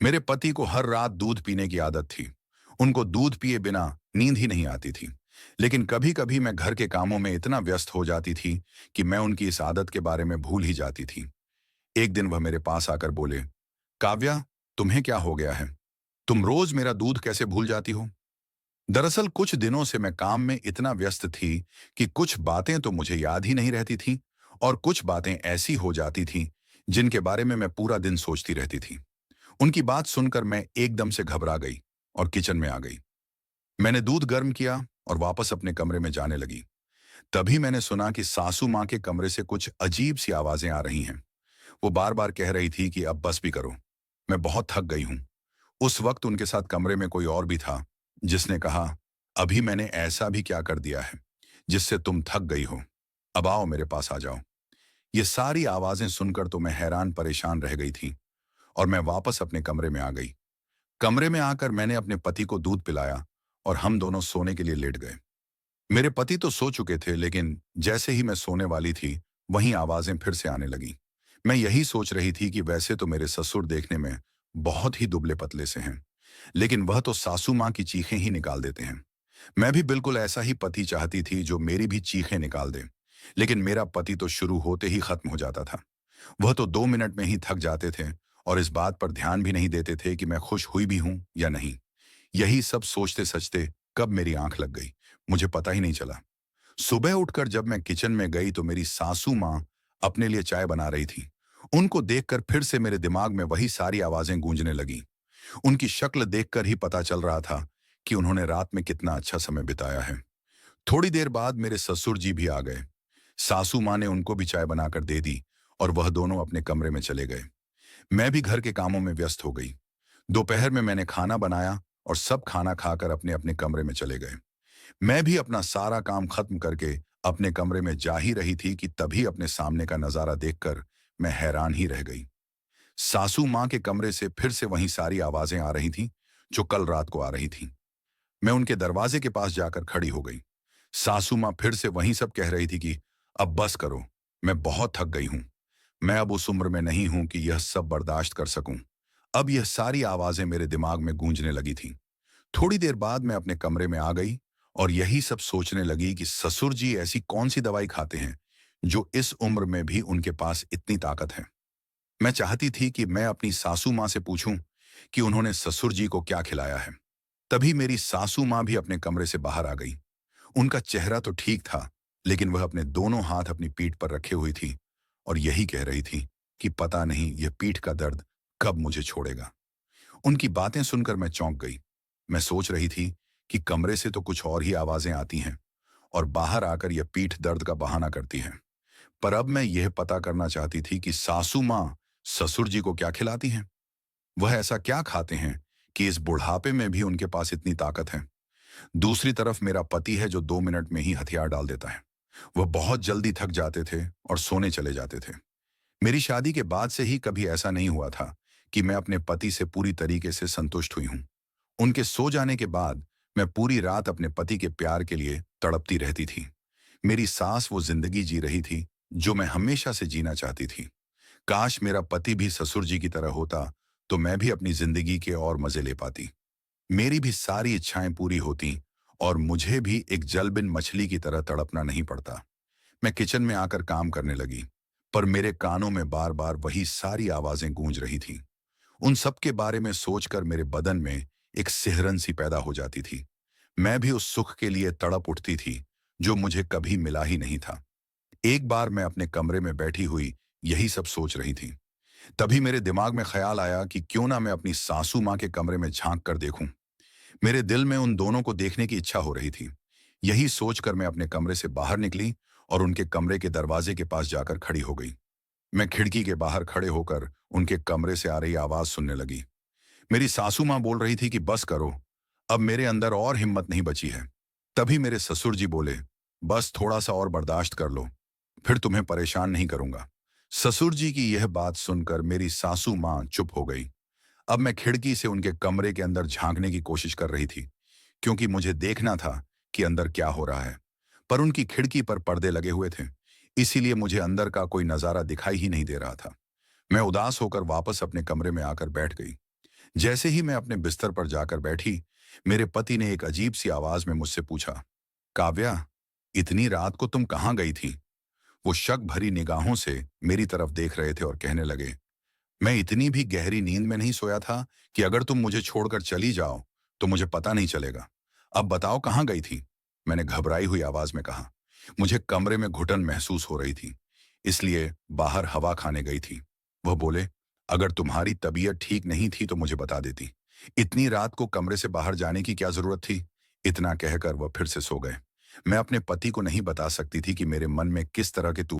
मेरे पति को हर रात दूध पीने की आदत थी। उनको दूध पिए बिना नींद ही नहीं आती थी। लेकिन कभी कभी मैं घर के कामों में इतना व्यस्त हो जाती थी कि मैं उनकी इस आदत के बारे में भूल ही जाती थी। एक दिन वह मेरे पास आकर बोले, काव्या, तुम्हें क्या हो गया है? तुम रोज मेरा दूध कैसे भूल जाती हो? दरअसल कुछ दिनों से मैं काम में इतना व्यस्त थी कि कुछ बातें तो मुझे याद ही नहीं रहती थी, और कुछ बातें ऐसी हो जाती थीं जिनके बारे में मैं पूरा दिन सोचती रहती थी। उनकी बात सुनकर मैं एकदम से घबरा गई और किचन में आ गई। मैंने दूध गर्म किया और वापस अपने कमरे में जाने लगी। तभी मैंने सुना कि सासू माँ के कमरे से कुछ अजीब सी आवाजें आ रही हैं। वो बार बार कह रही थी कि अब बस भी करो, मैं बहुत थक गई हूँ। उस वक्त उनके साथ कमरे में कोई और भी था, जिसने कहा, अभी मैंने ऐसा भी क्या कर दिया है जिससे तुम थक गई हो? अब आओ, मेरे पास आ जाओ। ये सारी आवाजें सुनकर तो मैं हैरान परेशान रह गई थी और मैं वापस अपने कमरे में आ गई। कमरे में आकर मैंने अपने पति को दूध पिलाया और हम दोनों सोने के लिए लेट गए। मेरे पति तो सो चुके थे, लेकिन जैसे ही मैं सोने वाली थी, वहीं आवाजें फिर से आने लगी। मैं यही सोच रही थी कि वैसे तो मेरे ससुर देखने में बहुत ही दुबले पतले से हैं, लेकिन वह तो सासू माँ की चीखें ही निकाल देते हैं। मैं भी बिल्कुल ऐसा ही पति चाहती थी जो मेरी भी चीखें निकाल दे। लेकिन मेरा पति तो शुरू होते ही खत्म हो जाता था। वह तो 2 मिनट में ही थक जाते थे और इस बात पर ध्यान भी नहीं देते थे कि मैं खुश हुई भी हूं या नहीं। यही सब सोचते सचते कब मेरी आंख लग गई, मुझे पता ही नहीं चला। सुबह उठकर जब मैं किचन में गई तो मेरी सासू माँ अपने लिए चाय बना रही थी। उनको देखकर फिर से मेरे दिमाग में वही सारी आवाजें गूंजने लगी। उनकी शक्ल देखकर ही पता चल रहा था कि उन्होंने रात में कितना अच्छा समय बिताया है। थोड़ी देर बाद मेरे ससुर जी भी आ गए। सासू माँ ने उनको भी चाय बनाकर दे दी और वह दोनों अपने कमरे में चले गए। मैं भी घर के कामों में व्यस्त हो गई। दोपहर में मैंने खाना बनाया और सब खाना खाकर अपने अपने कमरे में चले गए। मैं भी अपना सारा काम खत्म करके अपने कमरे में जा ही रही थी कि तभी अपने सामने का नजारा देखकर मैं हैरान ही रह गई। सासू माँ के कमरे से फिर से वही सारी आवाजें आ रही थीं जो कल रात को आ रही थीं। मैं उनके दरवाजे के पास जाकर खड़ी हो गई। सासू माँ फिर से वही सब कह रही थी कि अब बस करो, मैं बहुत थक गई हूं। मैं अब उस उम्र में नहीं हूं कि यह सब बर्दाश्त कर सकूं। अब यह सारी आवाजें मेरे दिमाग में गूंजने लगी थी। थोड़ी देर बाद मैं अपने कमरे में आ गई और यही सब सोचने लगी कि ससुर जी ऐसी कौन सी दवाई खाते हैं जो इस उम्र में भी उनके पास इतनी ताकत है। मैं चाहती थी कि मैं अपनी सासू माँ से पूछूं कि उन्होंने ससुर जी को क्या खिलाया है। तभी मेरी सासू माँ भी अपने कमरे से बाहर आ गई। उनका चेहरा तो ठीक था, लेकिन वह अपने दोनों हाथ अपनी पीठ पर रखे हुई थी और यही कह रही थी कि पता नहीं यह पीठ का दर्द कब मुझे छोड़ेगा। उनकी बातें सुनकर मैं चौंक गई। मैं सोच रही थी कि कमरे से तो कुछ और ही आवाजें आती हैं और बाहर आकर यह पीठ दर्द का बहाना करती हैं। पर अब मैं यह पता करना चाहती थी कि सासू माँ ससुर जी को क्या खिलाती हैं। वह ऐसा क्या खाते हैं कि इस बुढ़ापे में भी उनके पास इतनी ताकत है। दूसरी तरफ मेरा पति है जो 2 मिनट में ही हथियार डाल देता है। वह बहुत जल्दी थक जाते थे और सोने चले जाते थे। मेरी शादी के बाद से ही कभी ऐसा नहीं हुआ था कि मैं अपने पति से पूरी तरीके से संतुष्ट हुई हूं। उनके सो जाने के बाद मैं पूरी रात अपने पति के प्यार के लिए तड़पती रहती थी। मेरी सास वो जिंदगी जी रही थी जो मैं हमेशा से जीना चाहती थी। काश मेरा पति भी ससुर जी की तरह होता तो मैं भी अपनी जिंदगी के और मजे ले पाती। मेरी भी सारी इच्छाएं पूरी होती और मुझे भी एक जलबिन मछली की तरह तड़पना नहीं पड़ता। मैं किचन में आकर काम करने लगी, पर मेरे कानों में बार बार वही सारी आवाजें गूंज रही थीं। उन सब के बारे में सोचकर मेरे बदन में एक सिहरन सी पैदा हो जाती थी। मैं भी उस सुख के लिए तड़प उठती थी जो मुझे कभी मिला ही नहीं था। एक बार मैं अपने कमरे में बैठी हुई यही सब सोच रही थी। तभी मेरे दिमाग में ख्याल आया कि क्यों ना मैं अपनी सासू माँ के कमरे में झांक कर देखूं। मेरे दिल में उन दोनों को देखने की इच्छा हो रही थी। यही सोचकर मैं अपने कमरे से बाहर निकली और उनके कमरे के दरवाजे के पास जाकर खड़ी हो गई। मैं खिड़की के बाहर खड़े होकर उनके कमरे से आ रही आवाज सुनने लगी। मेरी सासू माँ बोल रही थी कि बस करो, अब मेरे अंदर और हिम्मत नहीं बची है। तभी मेरे ससुर जी बोले, बस थोड़ा सा और बर्दाश्त कर लो, फिर तुम्हें परेशान नहीं करूंगा। ससुर जी की यह बात सुनकर मेरी सासू माँ चुप हो गई। अब मैं खिड़की से उनके कमरे के अंदर झांकने की कोशिश कर रही थी, क्योंकि मुझे देखना था कि अंदर क्या हो रहा है। पर उनकी खिड़की पर पर्दे लगे हुए थे, इसीलिए मुझे अंदर का कोई नजारा दिखाई ही नहीं दे रहा था। मैं उदास होकर वापस अपने कमरे में आकर बैठ गई। जैसे ही मैं अपने बिस्तर पर जाकर बैठी, मेरे पति ने एक अजीब सी आवाज में मुझसे पूछा, काव्या, इतनी रात को तुम कहाँ गई थी? वो शक भरी निगाहों से मेरी तरफ देख रहे थे और कहने लगे, मैं इतनी भी गहरी नींद में नहीं सोया था कि अगर तुम मुझे छोड़कर चली जाओ तो मुझे पता नहीं चलेगा। अब बताओ कहाँ गई थी? मैंने घबराई हुई आवाज में कहा। मुझे कमरे में घुटन महसूस हो रही थी, इसलिए बाहर हवा खाने गई थी। वह बोले, अगर तुम्हारी तबीयत ठीक नहीं थी तो मुझे बता देती। इतनी रात को कमरे से बाहर जाने की क्या जरूरत थी? इतना कहकर वह फिर से सो गए। मैं अपने पति को नहीं बता सकती थी कि मेरे मन में किस तरह के